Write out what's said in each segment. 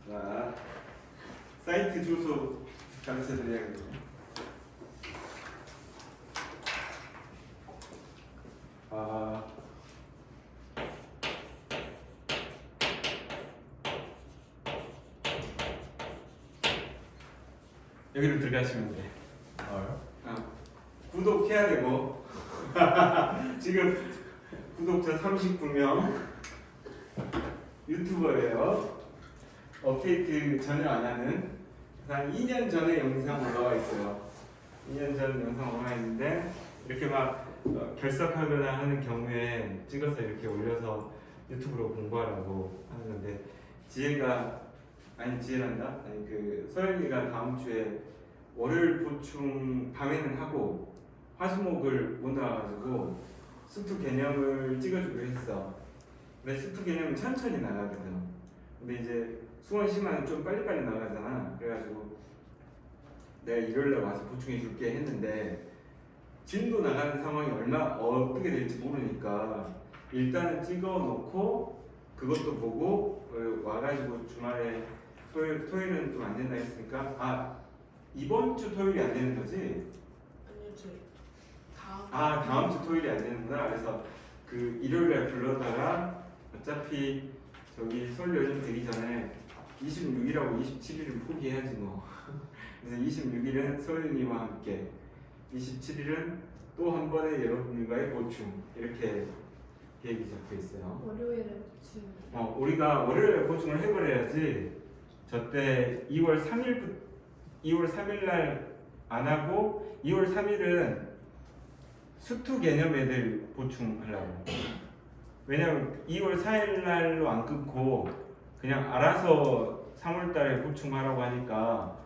자, 사이트 주소 가르쳐 드려야겠네요. 여기로 들어가시면 돼. 구독해야 되고 지금 구독자 39명 유튜버예요. 업데이트 전혀 안 하는 한 2년 전에 영상 올라와 있어요. 2년 전 영상 올라와 있는데 이렇게 막 결석하거나 하는 경우에 찍어서 이렇게 올려서 유튜브로 공부하라고 하는 건데 지혜란다? 아니 그 서연이가 다음 주에 월요일 보충 밤에는 하고 화수목을 못 나와가지고 수투 개념을 찍어주기로 했어. 근데 수투 개념은 천천히 나가거든. 근데 이제 수원 심화는 좀 빨리빨리 나가잖아. 그래가지고 내가 일요일날 와서 보충해 줄게 했는데 진도 나가는 상황이 어떻게 될지 모르니까 일단은 찍어 놓고 그것도 보고 와가지고 주말에 토요일은 좀 안 된다 했으니까 이번 주 토요일이 안 되는 거지? 아니요, 다음 주 토요일이 안 되는구나. 그래서 그 일요일날 불러다가 어차피 저기 설 연휴 되기 전에 26일하고 27일은 포기해야지 뭐. 그래서 26일은 서윤이와 함께, 27일은 또 한 번의 여러분과의 보충 이렇게 계획이 잡혀 있어요. 월요일에 보충. 우리가 월요일에 보충을 해버려야지. 저때 2월 3일 날 안 하고 2월 3일은 수투 개념 애들 보충하려고. 왜냐면 2월 4일 날로 안 끊고 그냥 알아서 3월 달에 보충하라고 하니까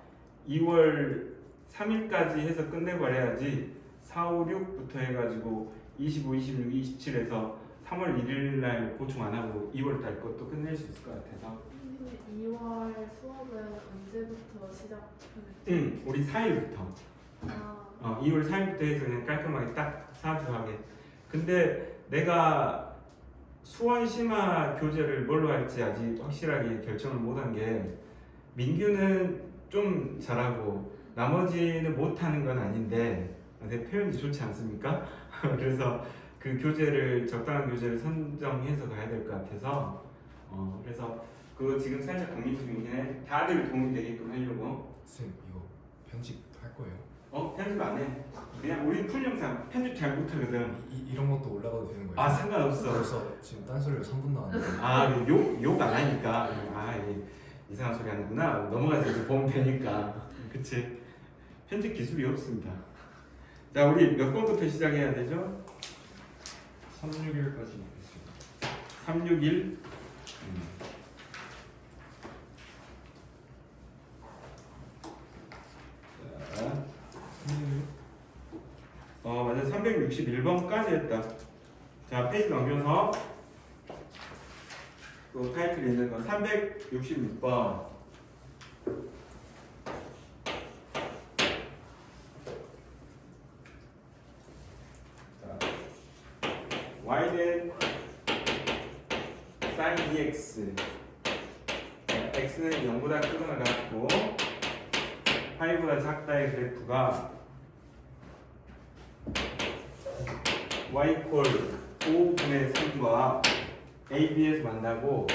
2월 3일까지 해서 끝내버려야지 4, 5, 6부터 해가지고 25, 26, 27에서 3월 1일 날 보충 안 하고 2월 달 것도 끝낼 수 있을 것 같아서. 2월 수업은 언제부터 시작하는지? 우리 4일부터. 2월 4일부터 해서 그냥 깔끔하게 딱 사주하게. 근데 내가 수원 심화 교재를 뭘로 할지 아직 확실하게 결정을 못한 게 민규는 좀 잘하고 나머지는 못하는 건 아닌데 내 표현이 좋지 않습니까? 그래서 그 적당한 교재를 선정해서 가야 될 것 같아서 그래서 그거 지금 살짝 고민 중이긴 해. 다들 도움이 되게끔 하려고. 쌤 이거 편집할 거예요? 편집 안 해. 그냥 우리 풀 영상 편집 잘 못하거든. 이런 것도 올라가도 되는 거예요? 상관없어. 벌써 지금 딴소리로 3분 나왔는데 욕 안 하니까 이상한 소리 하는구나 넘어가서 이제 보면 되니까. 그치. 편집 기술이 없습니다. 자, 우리 몇 번부터 시작해야 되죠? 361까지 361. 맞아. 361번까지 했다. 자, 페이지 넘겨서 또 타이틀 있는 거 366번. y는 sin dx. x는 0보다 크거나 같고 파이보다 작다의 그래프가 y 콜 5분의 3과 AB에서 만나고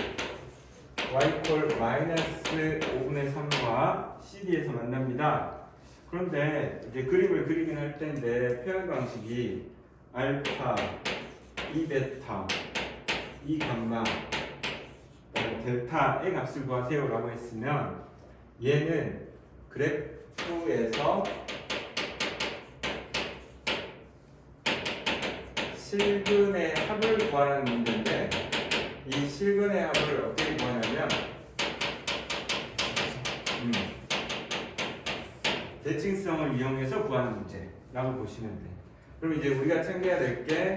y 콜 마이너스 5분의 3과 CD에서 만납니다. 그런데 이제 그림을 그리긴 할 텐데 표현 방식이 알파, 이 베타, 이 감마, 델타의 값을 구하세요 라고 했으면 얘는 그래프에서 실근의 합을 구하는 문제인데 이 실근의 합을 어떻게 구하냐면 대칭성을 이용해서 구하는 문제라고 보시면 돼요. 그럼 이제 우리가 챙겨야 될 게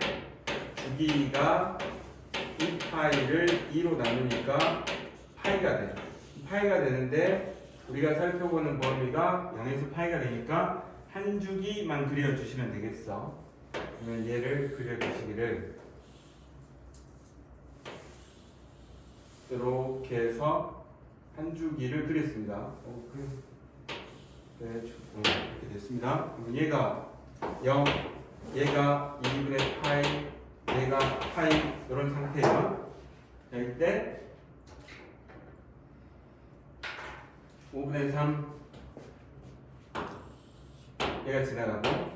주기가 2파이를 2로 나누니까 파이가 돼. 파이가 되는데 우리가 살펴보는 범위가 0에서 파이가 되니까 한 주기만 그려주시면 되겠어. 그러면 얘를 그려주시기를 이렇게 해서 한 주기를 그렸습니다. 네, 이렇게 됐습니다. 그럼 얘가 0, 얘가 2분의 파이, 얘가 파이 이런 상태예요. 자, 이때 5분의 3 얘가 지나가고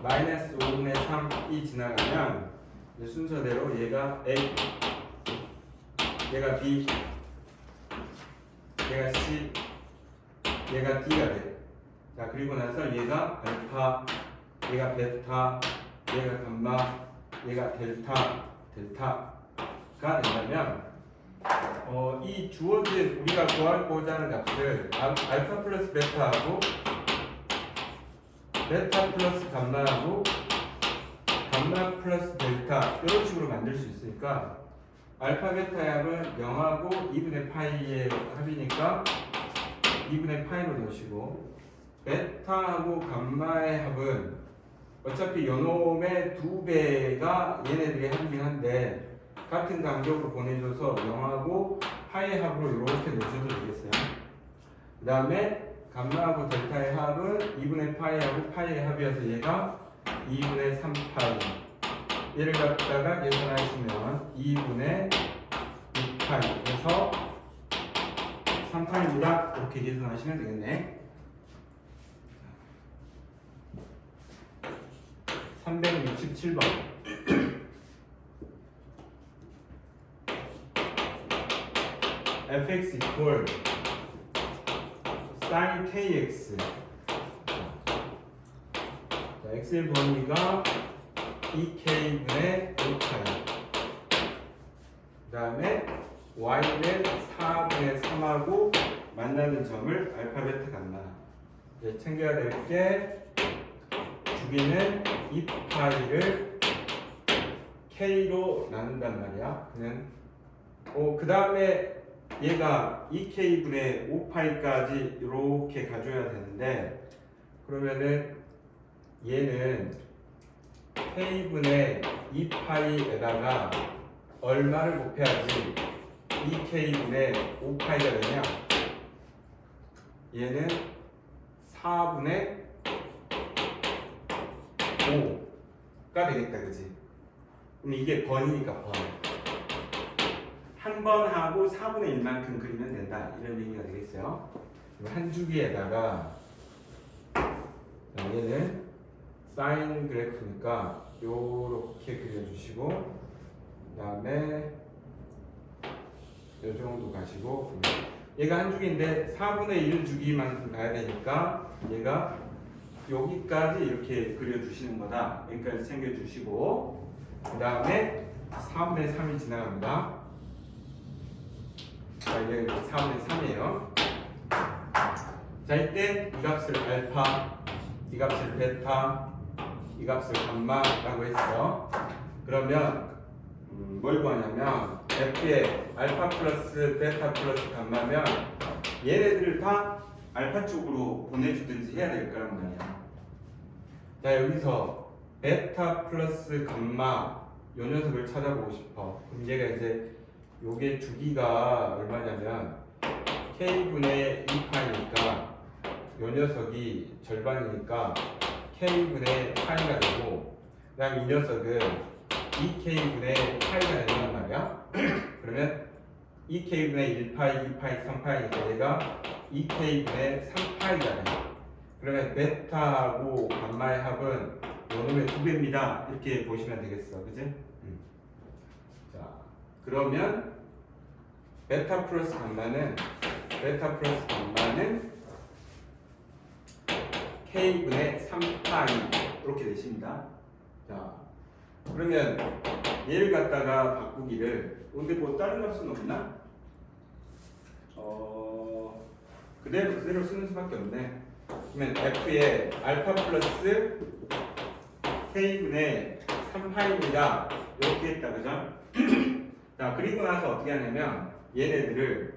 마이너스 5분의 3이 지나가면 이제 순서대로 얘가 A, 얘가 B, 얘가 C, 얘가 D가 돼. 자, 그리고 나서 얘가 알파, 얘가 베타, 얘가 감마, 얘가 델타가 된다면 이 주어진 우리가 구하고자 하는 값을 알파 플러스 베타하고 베타 플러스 감마하고 감마 플러스 델타 이런 식으로 만들 수 있으니까 알파 베타의 합은 0하고 2분의 파이의 합이니까 2분의 파이로 넣으시고 베타하고 감마의 합은 어차피 요놈의 2배가 얘네들의 합이긴 한데 같은 간격으로 보내줘서 0하고 파이의 합으로 이렇게 넣으셔도 되겠어요. 그 다음에 감마하고 델타의 합은 2분의 파이하고 파이의 합이어서 얘가 2분의 3파이. 얘를 갖다가 계산하시면 2분의 6파이 해서 3파이입니다. 이렇게 계산하시면 되겠네. 367번. fx equal sin kx. 자, x의 범위가 2k분의 5파이. 그 다음에 y는 4분의 3하고 만나는 점을 알파 베타 감마. 이제 챙겨야 될 게 주기는 2파이를 k로 나눈단 말이야. 그 다음에 얘가 2k분의 5파이까지 이렇게 가져야 되는데 그러면은 얘는 k분의 2파이에다가 얼마를 곱해야지 2k분의 5파이가 되냐? 얘는 4분의 5가 되겠다, 그지? 그럼 이게 번이니까 번. 한 번 하고 4분의 1만큼 그리면 된다. 이런 얘기가 되겠어요. 한 주기에다가 얘는 사인 그래프니까 요렇게 그려주시고 그 다음에 요 정도 가시고 얘가 한 주기인데 4분의 1 주기만큼 가야 되니까 얘가 여기까지 이렇게 그려주시는 거다. 여기까지 챙겨주시고 그 다음에 4분의 3이 지나갑니다. 자, 이게 4분의 3이에요. 자, 이때 이 값을 알파, 이 값을 베타, 이 값을 감마라고 했어요. 그러면 뭘 구하냐면 f의 알파 플러스 베타 플러스 감마면 얘네들을 다 알파 쪽으로 보내주든지 해야 될 거란 말이야. 자, 여기서 베타 플러스 감마 요 녀석을 찾아보고 싶어. 그럼 얘가 이제 요게 주기가 얼마냐면 k분의 2파이니까 요 녀석이 절반이니까 k분의 파이가 되고 그 다음 이 녀석은 2k분의 파이가 된단 말이야. 그러면 2k분의 1파이, 2파이, 3파이니까 얘가 2k분의 3파이가 돼. 그러면 베타하고 감마의 합은 요놈의 2배입니다. 이렇게 보시면 되겠어. 그지? 자, 그러면 베타 플러스 감마는 k분의 3파이 이렇게 되십니다. 자, 그러면 얘를 갖다가 바꾸기를 근데 뭐 다른 값은 없나? 그대로 쓰는 수밖에 없네. 그러면 f의 알파 플러스 k분의 3파이입니다. 이렇게 했다, 그죠? 자, 그리고 나서 어떻게 하냐면 얘네들을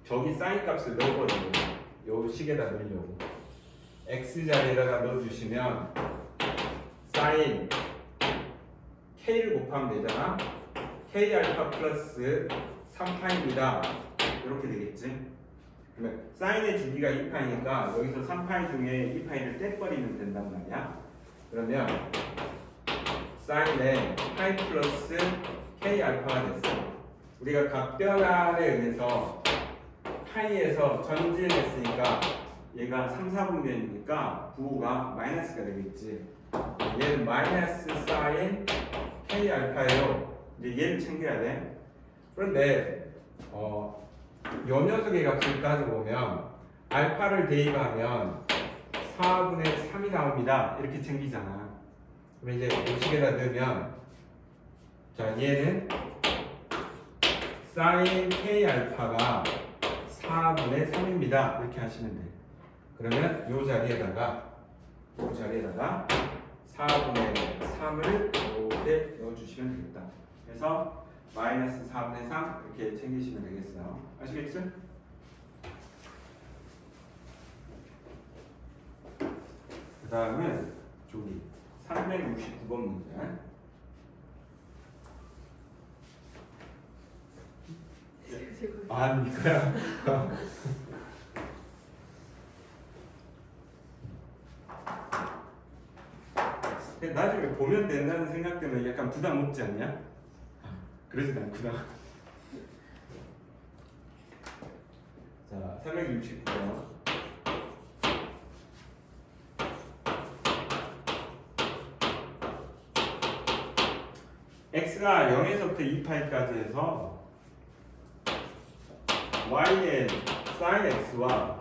저기 사인 값을 넣어버리고 요 식에다 넣으려고 x 자리에다가 넣어주시면 사인 k를 곱하면 되잖아. k 알파 플러스 3파입니다. 이렇게 되겠지. 그러면 사인의 주기가 2파이니까 여기서 3파이 중에 2파이를 떼버리면 된단 말이야. 그러면 사인의 파이 플러스 k 알파가 됐어. 우리가 각변환에 의해서 파이에서 전진했으니까 얘가 3, 4분면이니까 부호가 마이너스가 되겠지. 얘는 마이너스 사인 k 알파예요. 이제 얘를 챙겨야 돼. 그런데 요 녀석의 값을 따져보면 알파를 대입하면 4분의 3이 나옵니다. 이렇게 챙기잖아. 그럼 이제 요식에다 넣으면 자 얘는 사인 k 알파가 4분의 3입니다. 이렇게 하시면 돼. 그러면 요 자리에다가 4분의 3을 이렇게 넣어주시면 되겠다. 그래서 마이너스 4분의 3 이렇게 챙기시면 되겠어요. 아시겠죠? 그 다음에 저기 369번 문제. 아니 이거야. 나중에 보면 된다는 생각 때문에 약간 부담 없지 않냐? 그러진 않구나. 자, 369번. x가 0에서부터 2파이까지 해서 y의 sin x와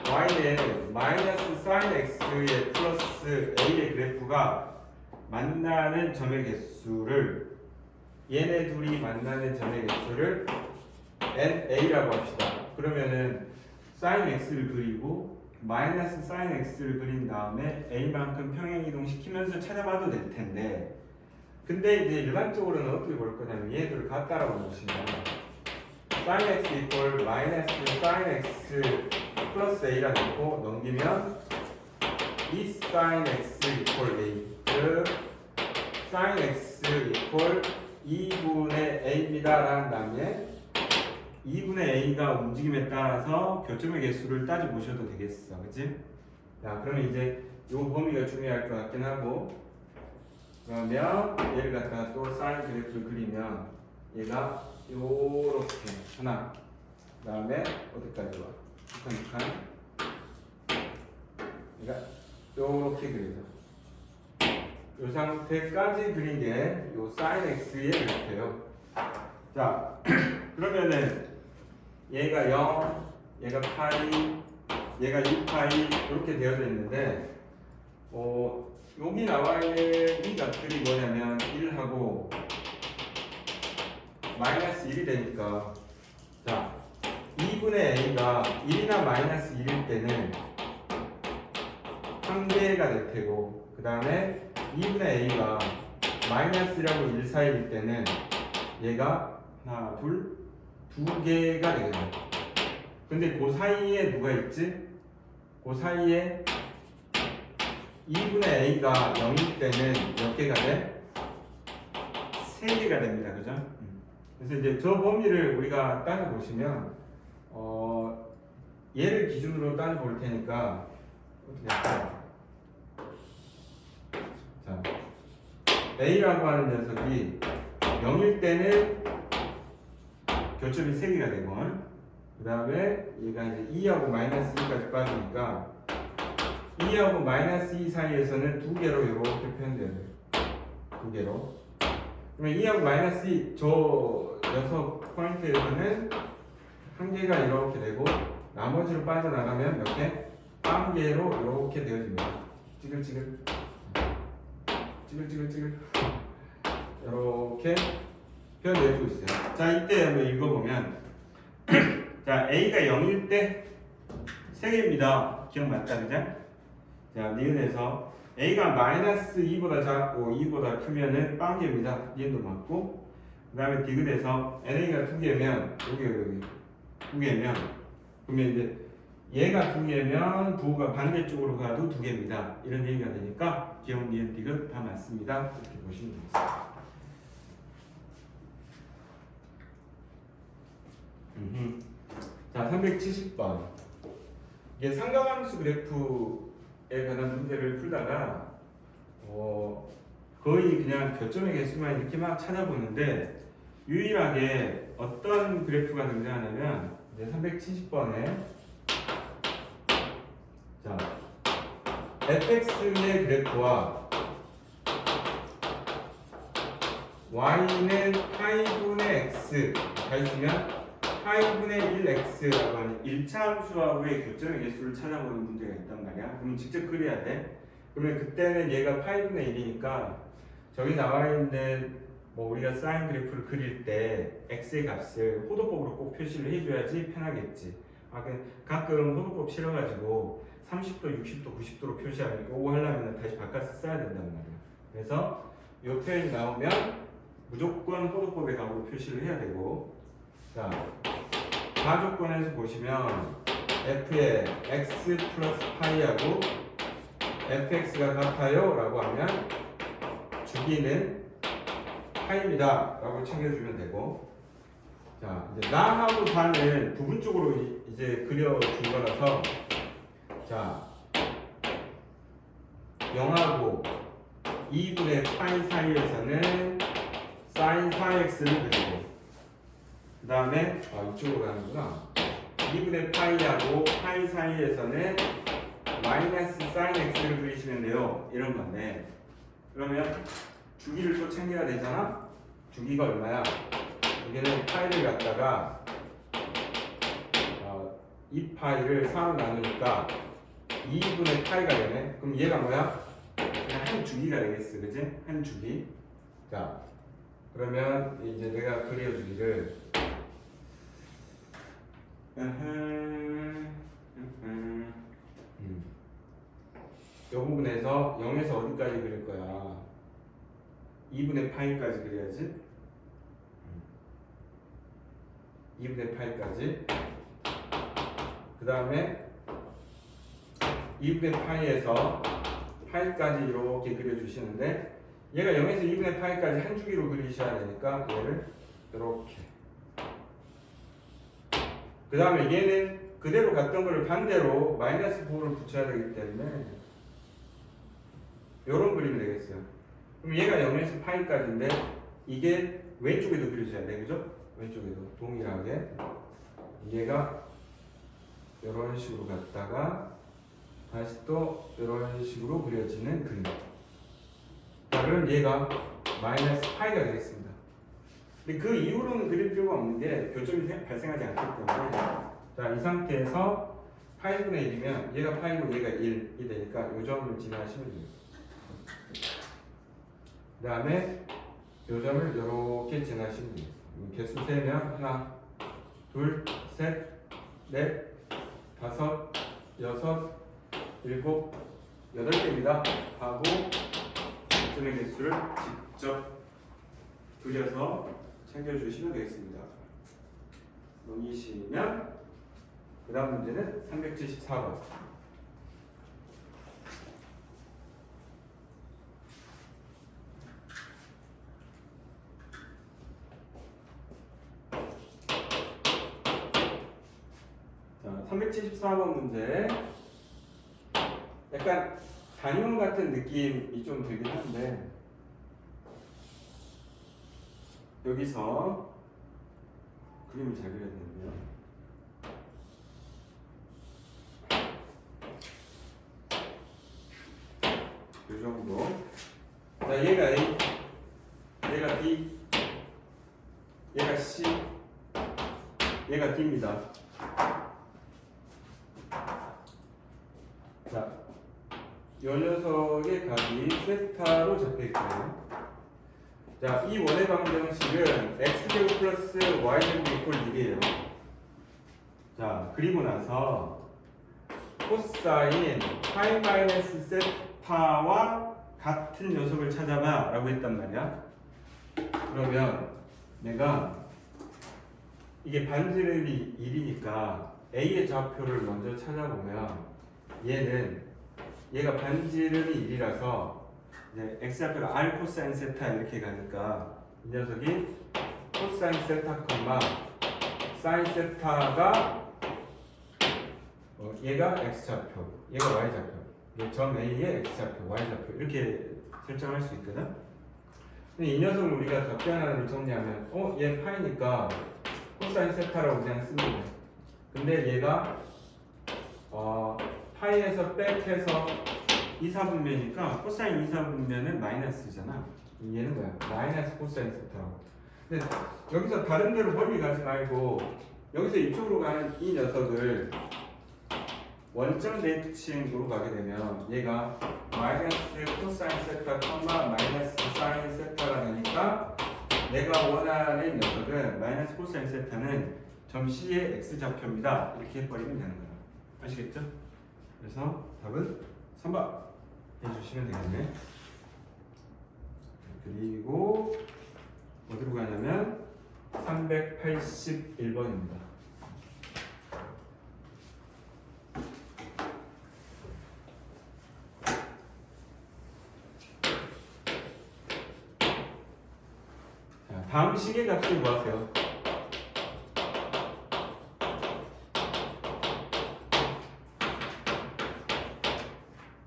y는 마이너스 sin x의 플러스 a의 그래프가 만나는 점의 개수를 얘네 둘이 만나는 점의 개수를 na라고 합시다. 그러면은 sin x를 그리고 마이너스 sin x를 그린 다음에 a만큼 평행이동 시키면서 찾아봐도 될 텐데, 근데 이제 일반적으로는 어떻게 볼 거냐면 얘들을 같다라고 보시면 sin x 이퀄 마이너스 sin x 플러스 a라 놓고 넘기면 2 sin x 이퀄 a, 즉 sin x 이퀄 2분의 a입니다 라는 다음에 2분의 a가 움직임에 따라서 교점의 개수를 따져보셔도 되겠어. 그치? 자, 그러면 이제 요 범위가 중요할 것 같긴 하고, 그러면 얘를 갖다가 또 사인 그래프를 그리면 얘가 요렇게 하나, 그 다음에 어디까지 와? 북한 얘가 요렇게 그려져. 요 상태까지 그린 게 요 사인 x의 그래프예요. 자, 그러면은 얘가 0, 얘가 파이, 얘가 2파이 이렇게 되어져 있는데, 여기 나와 있는 이 값들이 뭐냐면 1하고 마이너스 1이 되니까, 자 2분의 a가 1이나 마이너스 1일 때는 한 개가 될 테고, 그 다음에 2분의 a가 마이너스라고 1 사이일 때는 얘가 하나, 둘, 두 개가 되겠네. 근데 그 사이에 누가 있지? 그 사이에 2분의 a가 0일 때는 몇 개가 돼? 3개가 됩니다. 그죠? 그래서 이제 저 범위를 우리가 따져보시면 얘를 기준으로 따져볼 테니까 어떻게 할까요? 자, a라고 하는 녀석이 0일 때는 교점이 3개가 되고, 그 다음에 얘가 이제 2하고 마이너스 2까지 빠지니까 2하고 마이너스 2 사이에서는 2개로 이렇게 표현돼요. 2개로. 그러면 2하고 마이너스 2 저 녀석 포인트에서는 한 개가 이렇게 되고, 나머지로 빠져나가면 몇 개? 1개로 이렇게 되어집니다. 찌글찌글 찌글찌글 이렇게 표현되어지고 있어요. 자, 이때 한번 읽어보면 자, a가 0일 때 3개입니다. 기억 맞다, 그죠? 자, 니은에서 a가 마이너스 2보다 작고 2보다 크면은 빵개입니다. 니은도 맞고, 그 다음에 디귿에서 na가 2개면 여기 2개면, 그러면 이제 얘가 2개면 부호가 반대쪽으로 가도 2개입니다. 이런 얘기가 되니까 기억, 니은, 디귿 다 맞습니다. 이렇게 보시면 되겠습니다. 370번. 이게 상가함수 그래프에 관한 문제를 풀다가 거의 그냥 교점의 개수만 이렇게 막 찾아보는데 유일하게 어떤 그래프가 등장하냐면 이제 370번에 자 fx의 그래프와 y는 파이분의 x가 있으면 파이분의 1x라고 하는 1차 함수하고의 교점의 개수를 찾아보는 문제가 있단 말이야. 그럼 직접 그려야 돼. 그러면 그때는 얘가 파이분의 1이니까 저기 나와 있는 뭐 우리가 사인 그래프를 그릴 때 x의 값을 호도법으로 꼭 표시를 해줘야지 편하겠지. 가끔 호도법 실어가지고 30도, 60도, 90도로 표시하면 이거 하려면 다시 바꿔서 써야 된단 말이야. 그래서 이 표현이 나오면 무조건 호도법의 값으로 표시를 해야 되고, 자 가조건에서 보시면 f의 x 플러스 파이하고 fx가 같아요 라고 하면 주기는 파입니다 라고 챙겨주면 되고, 자 이제 나하고 다는 부분적으로 이제 그려준 거라서 자 0하고 2분의 파이 사이에서는 사인 4x를 그리고 그 다음에 이쪽으로 가는구나. 2분의 파이하고 파이 사이에서는 마이너스 사인 x를 그리시면 돼요. 이런 건데 그러면 주기를 또 챙겨야 되잖아. 주기가 얼마야? 여기는 파이를 갖다가 2파이를 4로 나누니까 2분의 파이가 되네. 그럼 얘가 뭐야? 그냥 한 주기가 되겠어. 그지? 한 주기. 자 그러면 이제 내가 그려주기를 이 부분에서 0에서 어디까지 그릴 거야? 2분의 파이까지 그려야지. 2분의 파이까지. 그 다음에 2분의 파이에서 파이까지 이렇게 그려주시는데 얘가 0에서 2분의 파이까지 한 주기로 그리셔야 되니까 얘를 이렇게. 그 다음에 얘는 그대로 갔던 거를 반대로 마이너스 9를 붙여야 되기 때문에 이런 그림이 되겠어요. 그럼 얘가 0에서 파이까지인데 이게 왼쪽에도 그려져야 돼. 그죠? 왼쪽에도 동일하게 얘가 이런 식으로 갔다가 다시 또 이런 식으로 그려지는 그림. 그럼 얘가 마이너스 파이가 되겠습니다. 근데 그 이후로는 그릴 필요가 없는 게 교점이 발생하지 않기 때문에 자, 이 상태에서 파이분의 1이면 얘가 파이고 얘가 1이 되니까 이 점을 지나시면 돼요. 그 다음에 이 점을 이렇게 지나시면 돼요. 개수 세면 하나, 둘, 셋, 넷, 다섯, 여섯, 일곱, 8개입니다. 하고 교점의 개수를 직접 그려서 챙겨주시면 되겠습니다. 넘기시면 그 다음 문제는 374번. 자, 374번 문제. 약간 단위원 같은 느낌이 좀 들긴 한데 여기서 그림을 잘 그려야 되는데요. 이 정도. 자, 얘가 A, 얘가 B, 얘가 C, 얘가 D입니다. 자, 이 녀석의 값이 세타로 잡혀있고요. 자, 이 원의 방정식은 x제곱 플러스 y제곱 이퀄 1이에요. 자, 그리고 나서 코사인 파이 마이너스 세타와 같은 녀석을 찾아봐 라고 했단 말이야. 그러면 내가 이게 반지름이 1이니까 a의 좌표를 먼저 찾아보면 얘가 반지름이 1이라서 이제 x좌표가 r 코사인 세타 이렇게 가니까 이 녀석이 코사인 세타 콤마 사인 세타가 얘가 x좌표, 얘가 y좌표, 이게 점 A의 x좌표, y좌표 이렇게 설정할 수 있거든. 근데 이 녀석을 우리가 답변하는 정리하면 얘 파이니까 코사인 세타라고 그냥 쓰면 돼. 근데 얘가 파이에서 백해서 2사분면이니까 코사인 2사분면은 마이너스잖아. 얘는 뭐야? 마이너스 코사인 세타라고. 근데 여기서 다른 데로 멀리 가지 말고 여기서 이쪽으로 가는 이 녀석을 원점 대칭으로 가게 되면 얘가 마이너스 코사인 세타, 마이너스 사인 세타가 되니까 내가 원하는 녀석은 마이너스 코사인 세타는 점 C의 x좌표입니다. 이렇게 해버리면 되는 거야. 아시겠죠? 그래서 답은 3번 해주시면 되겠네. 그리고 어디로 가냐면 381번입니다. 다음 식의 값을 구하세요.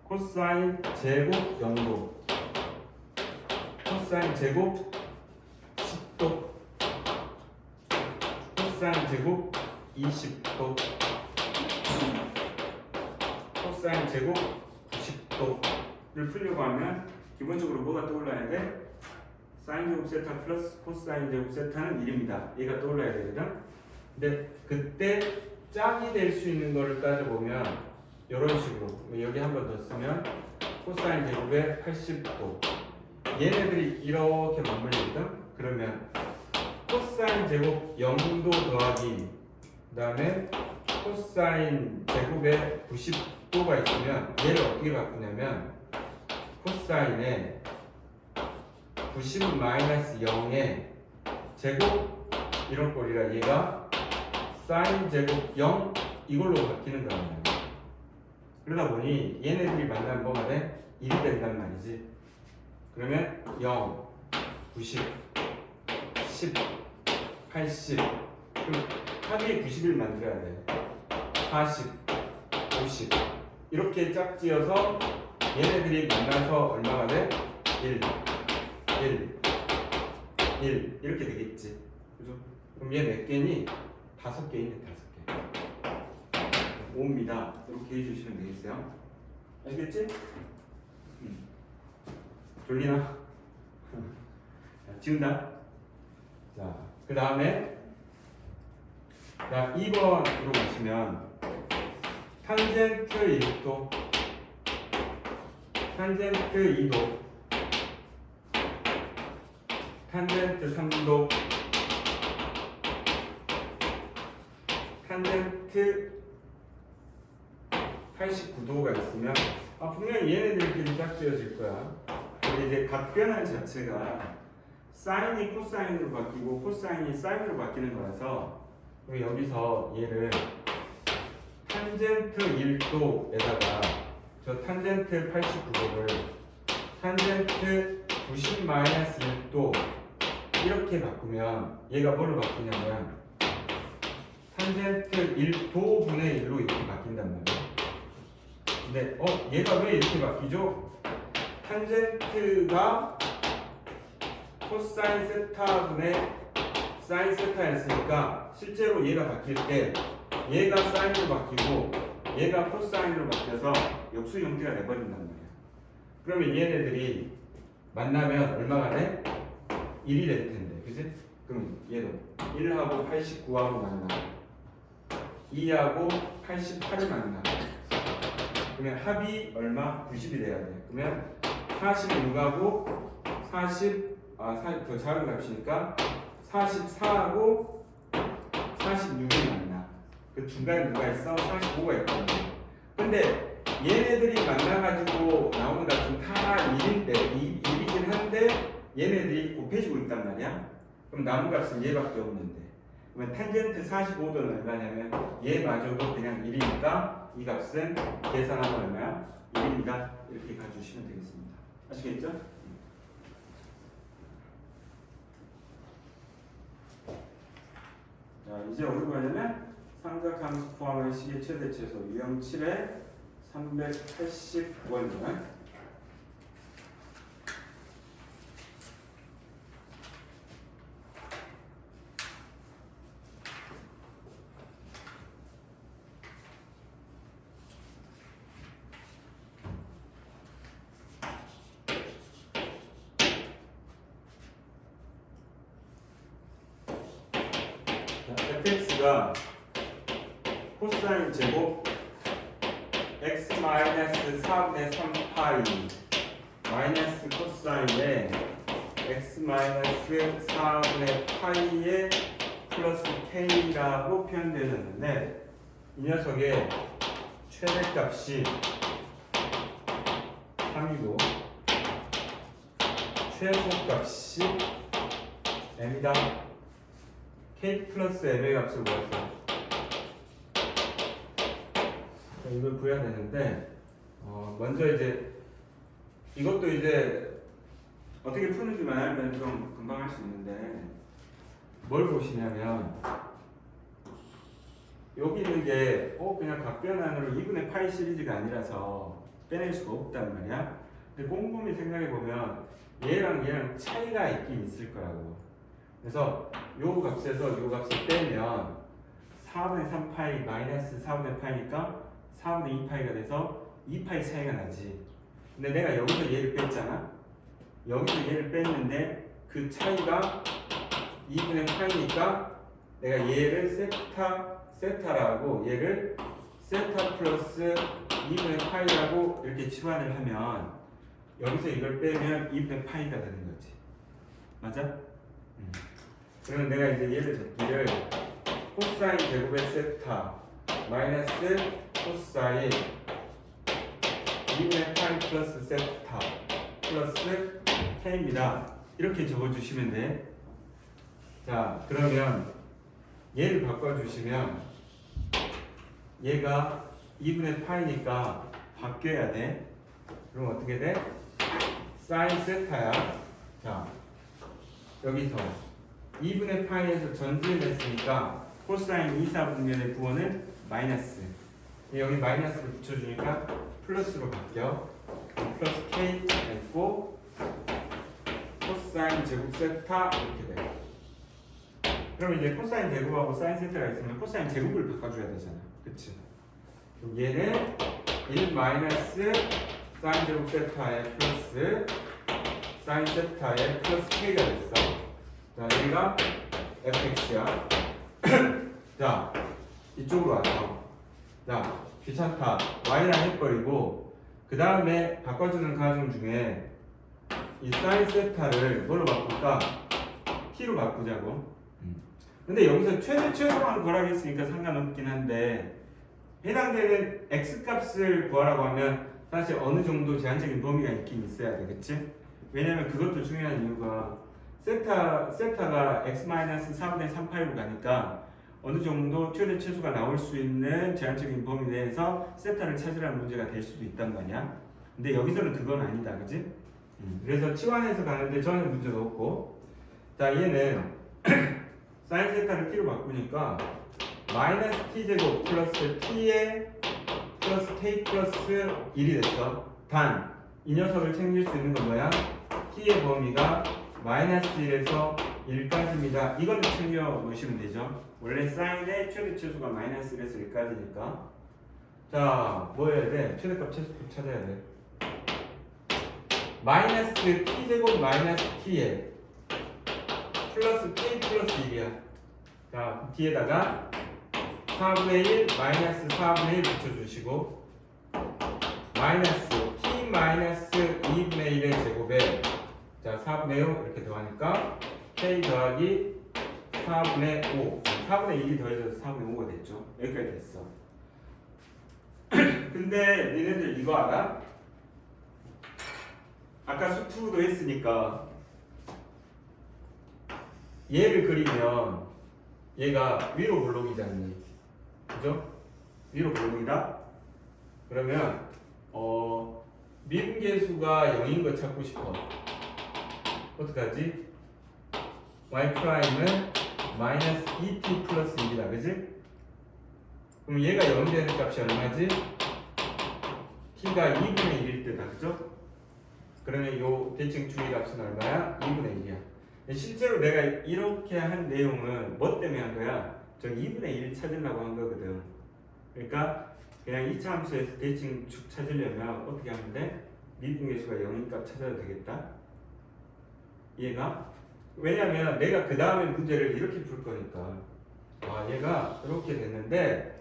코사인 제곱 0도, 코사인 제곱 10도, 코사인 제곱 20도, 코사인 제곱 90도를 풀려고 하면 기본적으로 뭐가 떠올라야 돼? 사인 제곱 세타 플러스 코사인 제곱 세타는 1입니다. 얘가 떠올라야 되거든. 근데 그때 짝이 될 수 있는 거를 따져보면 이런 식으로 여기 한 번 더 쓰면 코사인 제곱의 80도 얘네들이 이렇게 맞물리거든. 그러면 코사인 제곱 0도 더하기 그 다음에 코사인 제곱의 90도가 있으면 얘를 어떻게 바꾸냐면 코사인의 90 마이너스 0의 제곱 이런 꼴이라 얘가 사인 제곱 0 이걸로 바뀌는 거란 말이야. 그러다 보니 얘네들이 만나면 뭐가 돼? 1이 된단 말이지. 그러면 0, 90, 10, 80 그럼 합이 90을 만들어야 돼. 40, 50 이렇게 짝지어서 얘네들이 만나서 얼마가 돼? 1 이렇게 되겠지. 그죠? 그럼 얘 몇 개니? 5개 있네. 5개 5입니다. 이렇게 해주시면 되겠어요. 아시겠지? 졸리나? 자, 지운다. 자, 그 다음에 2번으로 가시면 탄젠트 1도, 탄젠트 2도, 탄젠트 3도, 탄젠트 89도가 있으면 분명히 얘네들끼리 짝지어질 거야. 근데 이제 각변환 자체가 사인이 코사인으로 바뀌고 코사인이 사인으로 바뀌는 거라서 여기서 얘를 탄젠트 1도에다가 저 탄젠트 89도를 탄젠트 90 마이너스 1도 이렇게 바꾸면 얘가 뭘로 바뀌냐면 탄젠트 1도분의 1로 이렇게 바뀐단 말이야. 근데 얘가 왜 이렇게 바뀌죠? 탄젠트가 코사인 세타분의 사인 세타였으니까 실제로 얘가 바뀔 때 얘가 사인으로 바뀌고 얘가 코사인으로 바뀌어서 역수 형태가 돼버린단 말이야. 그러면 얘네들이 만나면 얼마가 돼? 1이 될 텐데, 그지? 그럼 얘도 1하고 89하고 만나, 2하고 88을 만나. 그러면 합이 얼마? 90이 돼야 돼. 그러면 46하고 더 작은 값이니까 44하고 46이 만나. 그 중간에 누가 있어? 45가 있거든. 근데 얘네들이 만나가지고 나오는 값은 다 1인데 1이긴 한데 얘네들이 곱해지고 있단 말이야. 그럼 남은 값은 얘밖에 없는데. 그러면 탄젠트 45도는 얼마냐면 얘마저도 그냥 1이니까 이 값은 계산하면 얼마야? 1입니다. 이렇게 가주시면 되겠습니다. 아시겠죠? 자, 이제 어디로 가냐면 상작함수 포함한 식의 최대 최소 유형 7에 380원이네. fx가 코사인 제곱 x 마이너스 4분의 3파이 마이너스 코사인에 x 마이너스 4분의 파이에 플러스 k라고 표현되어졌는데 이 녀석의 최대값이 3이고 최소값이 m이다. k 플러스 m의 값을 구했어요. 이걸 구해야 되는데 먼저 이제 이것도 이제 어떻게 푸는지만 알면 좀 금방 할 수 있는데 뭘 보시냐면 여기 있는 게 그냥 각변환으로 2분의 파이 시리즈가 아니라서 빼낼 수가 없단 말이야. 근데 꼼꼼히 생각해 보면 얘랑 차이가 있긴 있을 거라고. 그래서 요 값에서 요 값을 빼면 4분의 3파이 마이너스 4분의 파이니까 4분의 2파이가 돼서 2파이 차이가 나지. 근데 내가 여기서 얘를 뺐잖아. 여기서 얘를 뺐는데 그 차이가 2분의 파이니까 내가 얘를 세타라고 얘를 세타 플러스 2분의 파이라고 이렇게 치환을 하면 여기서 이걸 빼면 2분의 파이가 되는 거지. 맞아? 그러면 내가 이제 얘를 적기를 코사인 제곱의 세타 마이너스 코사인 2분의 파이 플러스 세타 플러스 k입니다. 이렇게 적어주시면 돼. 자, 그러면 얘를 바꿔주시면 얘가 2분의 파이니까 바뀌어야 돼. 그럼 어떻게 돼? 사인 세타야. 자, 여기서 2분의 파이에서 전진을 했으니까 코사인 2, 4분면의 부호는 마이너스. 여기 마이너스를 붙여주니까 플러스로 바뀌어. 플러스 k 됐고 코사인 제곱 세타 이렇게 돼. 그럼 이제 코사인 제곱하고 사인 세타가 있으면 코사인 제곱을 바꿔줘야 되잖아. 그치? 그럼 얘는 1 마이너스 사인 제곱 세타에 플러스 사인 세타에 플러스 k가 됐어. 자, 여기가 fx야. 자, 이쪽으로 와서 자, 귀찮다. y랑 해버리고 그 다음에 바꿔주는 과정 중에 이 사인 세타를 뭘로 바꿀까? t로 바꾸자고. 근데 여기서 최소한 구하라고 했으니까 상관없긴 한데 해당되는 x 값을 구하라고 하면 사실 어느 정도 제한적인 범위가 있긴 있어야 돼. 그치? 왜냐면 그것도 중요한 이유가 세타가 x-4분의 3파이로 가니까 어느 정도 최대 최소가 나올 수 있는 제한적인 범위 내에서 세타를 찾으라는 문제가 될 수도 있단 말이야. 근데 여기서는 그건 아니다. 그치? 그래서 치환해서 가는데 전혀 문제가 없고. 자, 얘는 사인 세타를 t로 바꾸니까 마이너스 t제곱 플러스 t에 플러스 k 플러스 1이 됐어. 단 이 녀석을 챙길 수 있는 건 뭐야? t의 범위가 마이너스 1에서 1까지입니다. 이거는 챙겨 놓으시면 되죠. 원래 사인의 최대 최소가 마이너스 1에서 1까지니까. 자, 뭐 해야 돼? 최대값 최소값 찾아야 돼. 마이너스 t제곱 마이너스 t에 플러스 k 플러스 1이야. 자, 뒤에다가 4분의 1 마이너스 4분의 1 붙여주시고 마이너스 t 마이너스 2분의 1의 제곱에 자, 4분의 5 이렇게 더하니까 k 더하기 4분의 5 4분의 1이 더해져서 4분의 5가 됐죠. 여기까지 됐어. 근데 니네들 이거 알아? 아까 수투도 했으니까 얘를 그리면 얘가 위로 볼록이잖니. 그죠? 위로 볼록이다? 그러면 미분계수가 0인 거 찾고 싶어. 어떡하지? y 프라임은 마이너스 2t 플러스 1이다. 그지? 그럼 얘가 0이 되는 값이 얼마지? t가 2분의 1일 때다, 그죠? 그러면 요 대칭 주의 값은 얼마야? 2분의 1이야. 실제로 내가 이렇게 한 내용은 뭐 때문에 한 거야? 저 2분의 1 찾으려고 한 거거든. 그러니까 그냥 2차 함수에서 대칭 축 찾으려면 어떻게 하면 돼? 미분계수가 0인 값 찾아도 되겠다. 얘가? 왜냐면 내가 그 다음에 문제를 이렇게 풀 거니까. 아, 얘가 이렇게 됐는데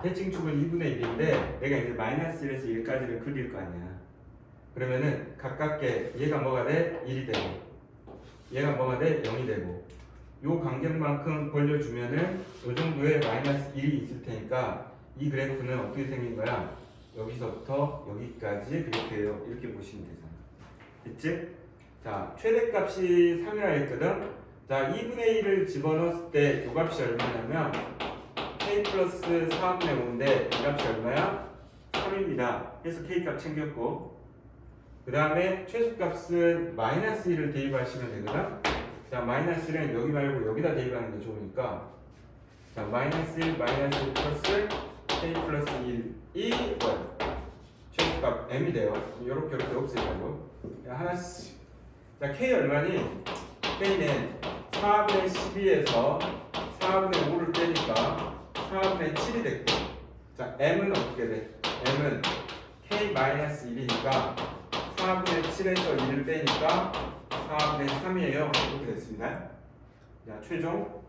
대칭축은 2분의 1인데 내가 이제 마이너스 1에서 1까지를 그릴 거 아니야. 그러면은 가깝게 얘가 뭐가 돼? 1이 되고 얘가 뭐가 돼? 0이 되고 요 간격만큼 벌려주면은 요 정도의 마이너스 1이 있을 테니까 이 그래프는 어떻게 생긴 거야? 여기서부터 여기까지 그래프예요. 이렇게 보시면 되잖아. 됐지? 자, 최대값이 3이라 했거든? 자, 2분의 1을 집어넣었을 때 요 값이 얼마냐면 k 플러스 4분의 5인데 이 값이 얼마야? 3입니다. 그래서 k값 챙겼고 그 다음에 최소값은 마이너스 1을 대입하시면 되거든? 자, 마이너스 1은 여기 말고 여기다 대입하는 게 좋으니까 자, 마이너스 1, 마이너스 1 플러스 k 플러스 1이 뭐야? 최소값 m이 돼요. 요렇게 없애자고 하나씩. 자, k 얼마니? k는 4분의 12에서 4분의 5를 빼니까 4분의 7이 됐고 자, m은 어떻게 돼? m은 k-1이니까 4분의 7에서 1을 빼니까 4분의 3이에요. 이렇게 됐습니다. 자, 최종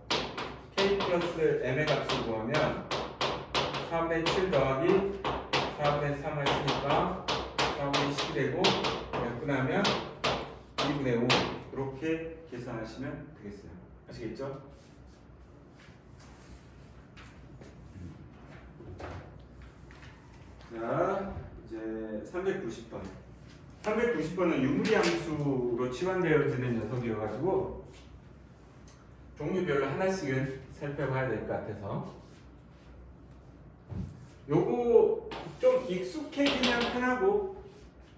k 플러스 m의 값을 구하면 4분의 7 더하기 4분의 3을 쓰니까 4분의 10이 되고 끝나면 2분의 5 이렇게 계산하시면 되겠어요. 아시겠죠? 자, 이제 390번. 390번은 유무리함수로 치환되어지는 녀석이어가지고 종류별로 하나씩은 살펴봐야 될 것 같아서 요거 좀 익숙해지면 편하고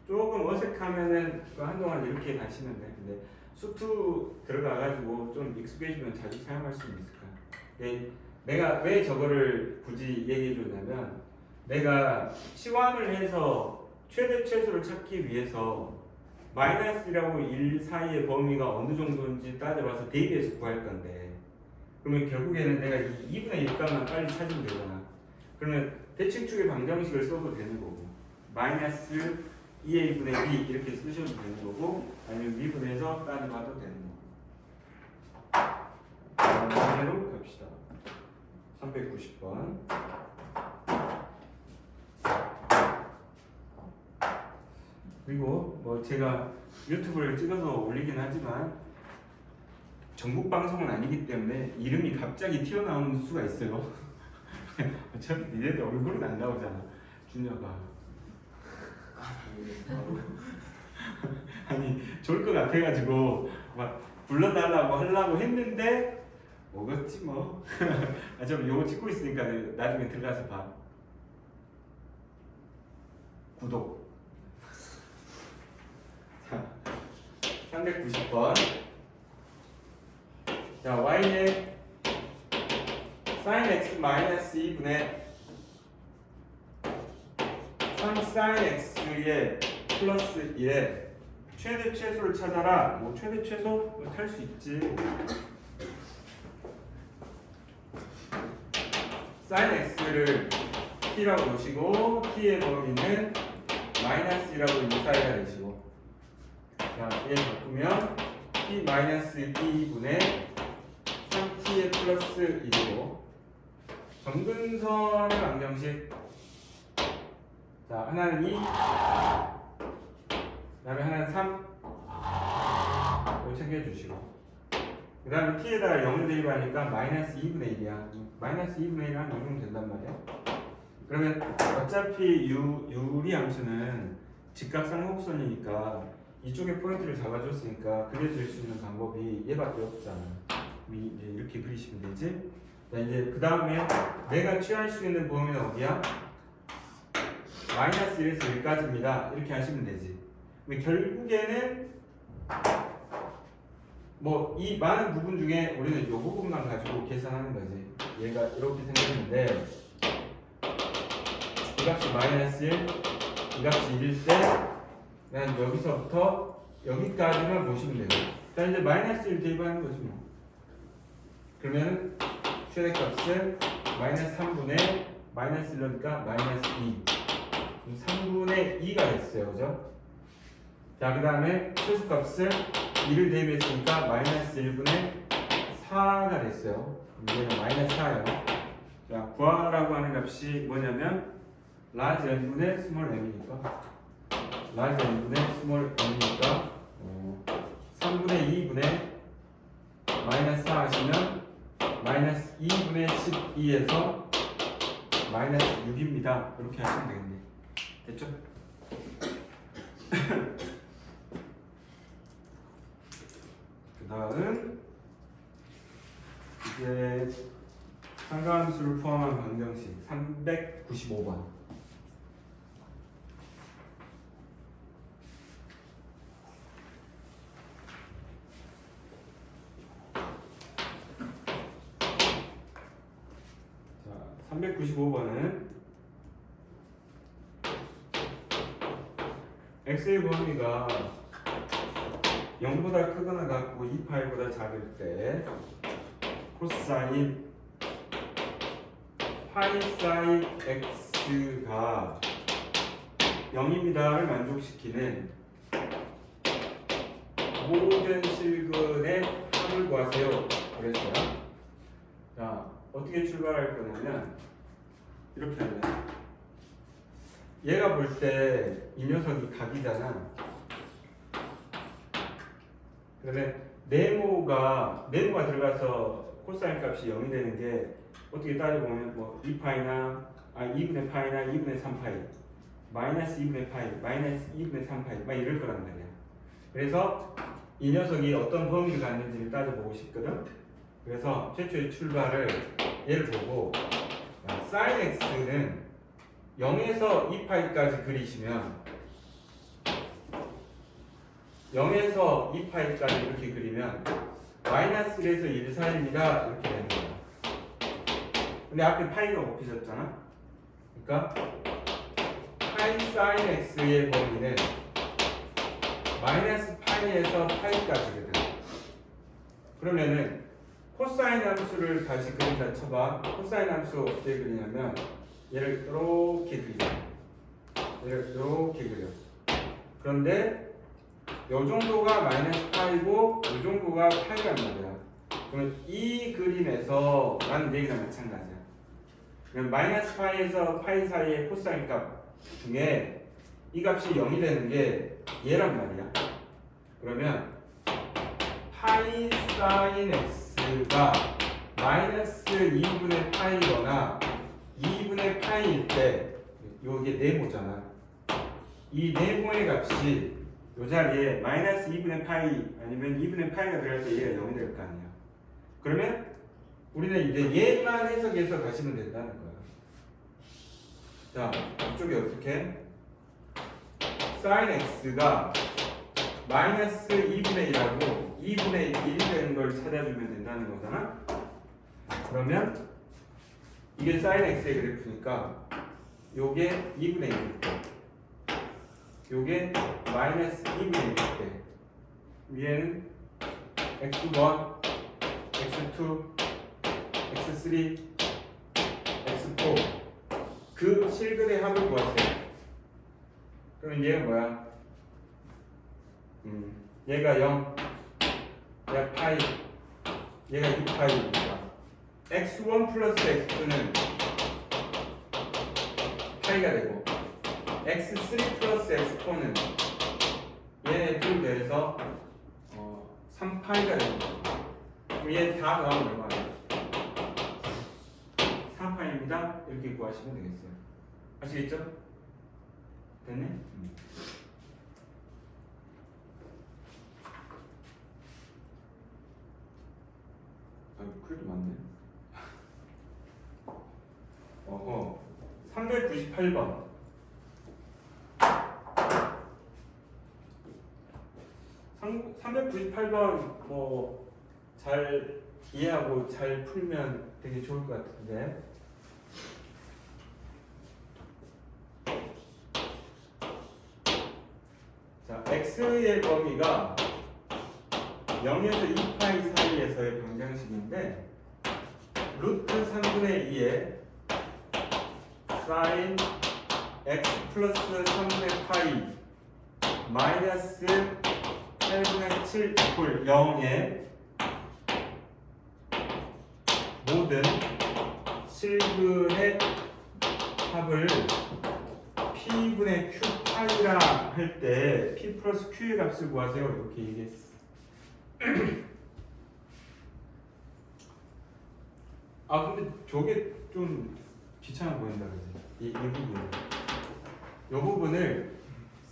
조금 어색하면은 한동안 이렇게 가시면 돼. 근데 수투 들어가가지고 좀 익숙해지면 자주 사용할 수 있을 거야. 내가 왜 저거를 굳이 얘기해줬냐면 내가 치환을 해서 최대 최소를 찾기 위해서 마이너스라고 1 사이의 범위가 어느 정도인지 따져봐서 대입해서 구할 건데 그러면 결국에는 내가 이 2분의 1값만 빨리 찾으면 되잖아. 그러면 대칭축의 방정식을 써도 되는 거고 마이너스 2a분의 2 이렇게 쓰셔도 되는 거고 아니면 미분해서 따져봐도 되는 거고. 다음으로 갑시다. 390번. 그리고 뭐 제가 유튜브를 찍어서 올리긴 하지만 전국 방송은 아니기 때문에 이름이 갑자기 튀어나오는 수가 있어요. 어차피 니네들 얼굴은 안 나오잖아. 준혁아. 아니 좋을 것 같아가지고 막 불러달라고 하려고 했는데 먹었지 뭐. 아, 저 요거 찍고 있으니까 나중에 들어가서 봐. 구독. 390번. 자, y는 sin x 마이너스 2분의 3 sin x의 플러스 1에 최대 최소를 찾아라. 뭐 최대 최소 탈 수 있지. sin x를 t라고 놓으시고 t의 범위는 마이너스 1하고 2 사이가 되시고 자, 얘 바꾸면 t 마이너스 2분의 3t의 플러스 1이고 정근선의 방정식 자, 하나는 2 그 다음에 하나는 3 이거 챙겨주시고 그 다음에 t에다가 0을 대입하니까 마이너스 2분의 1이야. 마이너스 2분의 1을 한 넣으면 된단 말이야. 그러면 어차피 유리함수는 직각상목선이니까 이쪽에 포인트를 잡아줬으니까 그려줄 수 있는 방법이 얘밖에 없잖아. 이제 이렇게 그리시면 되지. 자, 이제 그 다음에 내가 취할 수 있는 범위는 어디야? 마이너스 1에서 1까지입니다. 이렇게 하시면 되지. 결국에는 뭐 이 많은 부분 중에 우리는 이 부분만 가지고 계산하는 거지. 얘가 이렇게 생겼는데 이 값이 마이너스 1, 이 값이 1일 때 난 여기서부터 여기까지만 보시면 돼요. 자, 이제 마이너스 1 대입하는 거지 뭐. 그러면 최대값은 마이너스 3분의 마이너스 1이니까 마이너스 2. 3분의 2가 됐어요. 그죠? 자, 그 다음에 최소값을 2를 대입했으니까 마이너스 1분의 4가 됐어요. 이제는 마이너스 4예요. 자, 구하라고 하는 값이 뭐냐면 large n분의 small m이니까 large n분의 small m이니까 3분의 2분의 마이너스 4 하시면 마이너스 2분의 12에서 마이너스 6입니다. 이렇게 하시면 되겠네. 됐죠? 그 다음 이제 상가함수를 포함한 방정식 395번. 자, 395번은 x의 범위가 0보다 크거나 같고 2파이보다 작을 때 코사인 파이 사인 x가 0입니다를 만족시키는 모든 실근의 합을 구하세요. 그랬어요. 자, 어떻게 출발할 거냐면 이렇게 하면 얘가 볼 때 이 녀석이 각이잖아. 그러면 네모가 들어가서 코사인 값이 0이 되는 게 어떻게 따져보면 뭐 2파이나 2분의 파이나 2분의 3파이 마이너스 2분의 파이 마이너스 2분의 3파이 막 이럴 거란 말이야. 그래서 이 녀석이 어떤 범위를 갖는지를 따져보고 싶거든. 그래서 최초의 출발을 얘를 보고 sin x는 0에서 2파이까지 그리시면 0에서 2파이까지 이렇게 그리면 마이너스 1에서 1 사이입니다. 이렇게 되는 거야. 근데 앞에 파이가 곱해졌잖아. 그러니까 파이 사인 x의 범위는 마이너스 파이에서 파이까지거든. 그러면은 코사인 함수를 다시 그린다 쳐봐. 코사인 함수 어떻게 그리냐면 얘를 이렇게 그리자. 얘를 이렇게 그려. 그런데 요 정도가 마이너스 파이고 요 정도가 파이란 말이야. 그러면 이 그림에서 나는 얘기랑 마찬가지야. 그럼 마이너스 파이에서 파이 사이의 코사인 값 중에 이 값이 0이 되는 게 얘란 말이야. 그러면 파이 사인 x가 마이너스 2분의 파이거나 2분의 파이일 때 요게 네모잖아. 이 네모의 값이 요 자리에 마이너스 2분의 파이 아니면 2분의 파이가 들어갈 때 얘가 0이 될 거 아니야. 그러면 우리는 이제 얘만 해석해서 가시면 된다는 거야. 자, 이쪽에 어떻게? sin x가 마이너스 2분의 1하고 2분의 1이 되는 걸 찾아주면 된다는 거잖아. 그러면 이게 sin x의 그래프니까 요게 2분의 1일 때 요게 마이너스 2분의 1일 때 위에는 x1, x2, x3, x4 그 실근의 합을 구하세요. 그러면 얘가 뭐야? 얘가 0, 얘가 파이, 얘가 2파이니까 x1 플러스 x2는 파이가 되고 x3 플러스 x4는 얘네 둘 더해서 3파이가 되는 거죠. 그럼 얘 다 더하면 얼마예요? 4파이입니다. 이렇게 구하시면 되겠어요. 아시겠죠? 됐네? 그래도 맞네. 398번. 뭐 잘 이해하고 잘 풀면 되게 좋을 것 같은데. x의 범위가 0에서 2파이 사이에서의 방정식인데 루트 3분의 2에 sin x 플러스 3분의 파이 마이너스 8분의 7 이퀄 0의 모든 실근의 합을 p분의 q 파이라 할 때 p 플러스 q의 값을 구하세요 이렇게 얘기했어. 아 근데 저게 좀 귀찮아 보인다 그지? 이 부분을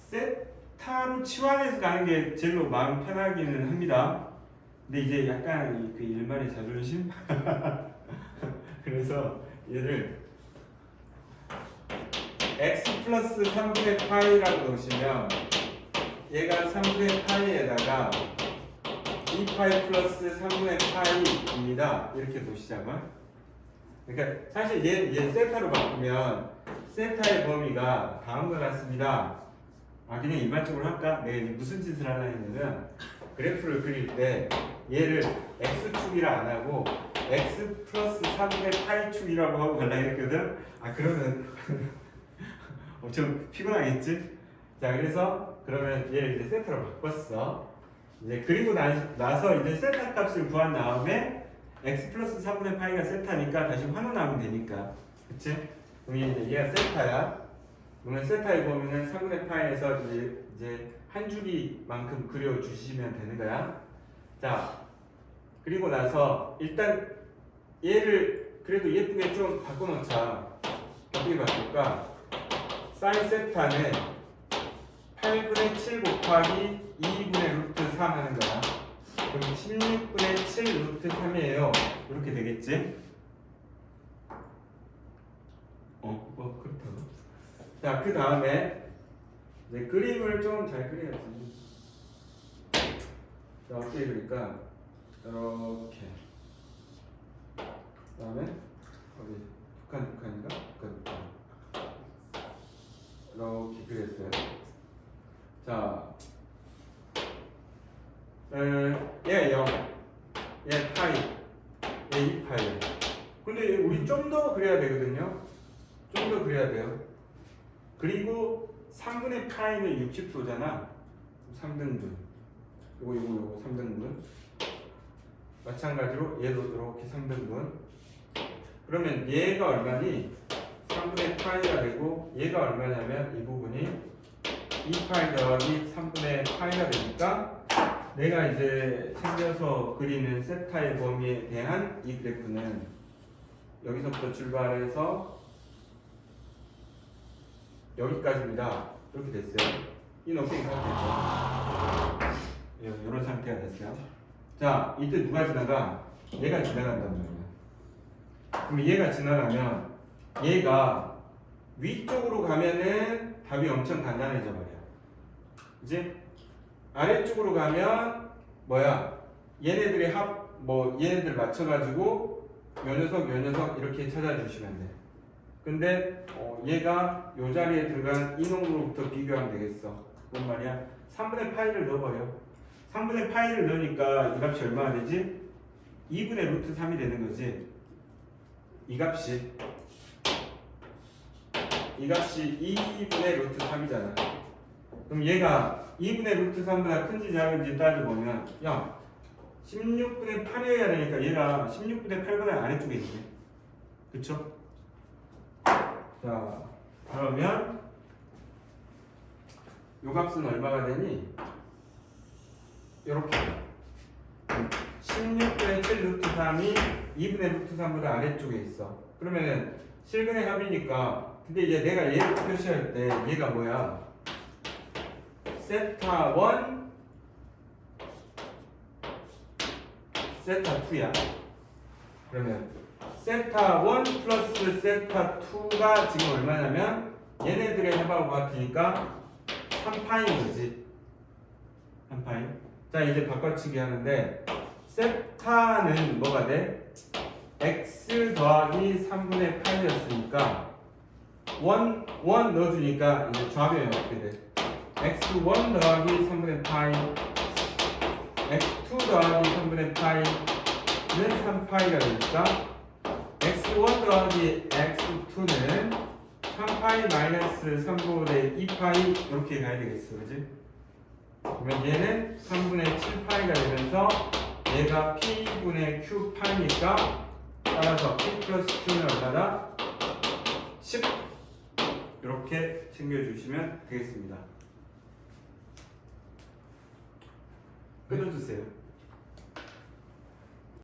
세타로 치환해서 가는 게 제일 마음 편하기는 합니다. 근데 이제 약간 그 일말의 자존심? 그래서 얘를 x 플러스 3분의 파이라고 놓으시면 얘가 3분의 파이에다가 2파이 플러스 3분의 파이입니다. 이렇게 놓으시자고요. 그러니까 사실 얘 세타로 바꾸면 세타의 범위가 다음과 같습니다. 아 그냥 일반적으로 할까? 내가 이제 무슨 짓을 하려 했냐면 그래프를 그릴 때 얘를 x축이라 안 하고 x 플러스 3분의 파이축이라고 하고 갈라 했거든. 아 그러면 엄청 피곤하겠지? 자 그래서 그러면 얘를 이제 세타로 바꿨어. 이제 그리고 나서 이제 세타 값을 구한 다음에 x 플러스 3분의 파이가 세타니까 다시 환원하면 되니까, 그치? 그럼 이제 얘가 세타야. 그러면 세타의 범위는 3분의 파이에서 이제 한 줄기만큼 그려주시면 되는 거야. 자, 그리고 나서 일단 얘를 그래도 예쁘게 좀 바꿔놓자. 어떻게 바꿀까? 사인 세타는 8분의 7 곱하기 2분의 루트 3 하는 거야. 그럼 16분의 7 루트 3이에요. 이렇게 되겠지? 그렇다고. 자, 그 다음에 이제 그림을 좀 잘 그려야지. 자, 어떻게 그릴까? 이렇게. 그 다음에 어디 북한인가? 북한. 이렇게 그렸어요. 자, 얘 0, 얘 파이, 얘 2파이. 근데 우리 좀 더 그려야 되거든요. 좀 더 그려야 돼요. 그리고 3분의 파이는 60도잖아. 3등분. 요거 3등분. 마찬가지로 얘도 이렇게 3등분. 그러면 얘가 얼마니? 3분의 파이가 되고 얘가 얼마냐면 이 부분이 2파이 더하기 3분의 파이가 되니까 내가 이제 챙겨서 그리는 세타의 범위에 대한 이 그래프는 여기서부터 출발해서 여기까지입니다. 이렇게 됐어요. 이 높이가 됐죠. 이런 상태가 됐어요. 자, 이때 누가 지나가? 얘가 지나간단 말이야. 그럼 얘가 지나가면 얘가 위쪽으로 가면은 답이 엄청 간단해져 버려. 이제 아래쪽으로 가면 뭐야? 얘네들의 얘네들 맞춰가지고 요 녀석 이렇게 찾아주시면 돼. 근데 얘가 요 자리에 들어간 이 놈으로부터 비교하면 되겠어. 뭔 말이야? 3분의 파이를 넣어버려. 3분의 파이를 넣으니까 이 값이 얼마나 되지? 2분의 루트 3이 되는 거지. 이 값이 2분의 루트 3이잖아. 그럼 얘가 2분의 루트 3보다 큰지 작은지 따져보면 야 16분의 8이어야 되니까 얘가 16분의 8보다 아래쪽에 있네. 그쵸? 자 그러면 요 값은 얼마가 되니? 요렇게 16분의 7 루트 3이 2분의 루트 3보다 아래쪽에 있어. 그러면은 실근의 합이니까. 근데 이제 내가 얘를 표시할 때 얘가 뭐야? 세타 1 세타 2야. 그러면 세타 1 플러스 세타 2가 지금 얼마냐면 얘네들의 합하고 같으니까 3파인 거지. 3파인. 자 이제 바꿔치기 하는데 세타는 뭐가 돼? x 더하기 3분의 8이었으니까 1 넣어주니까 이제 좌변이 어떻게 돼? x1 더하기 3분의 파이 x2 더하기 3분의 파이는 3파이가 되니까 x1 더하기 x2는 3파이 마이너스 3분의 2파이 이렇게 가야 되겠어, 그지? 그러면 얘는 3분의 7파이가 되면서 얘가 p분의 q파이니까 따라서 p 플러스 q는 얼마다? 10 이렇게 챙겨주시면 되겠습니다. 끊어주세요.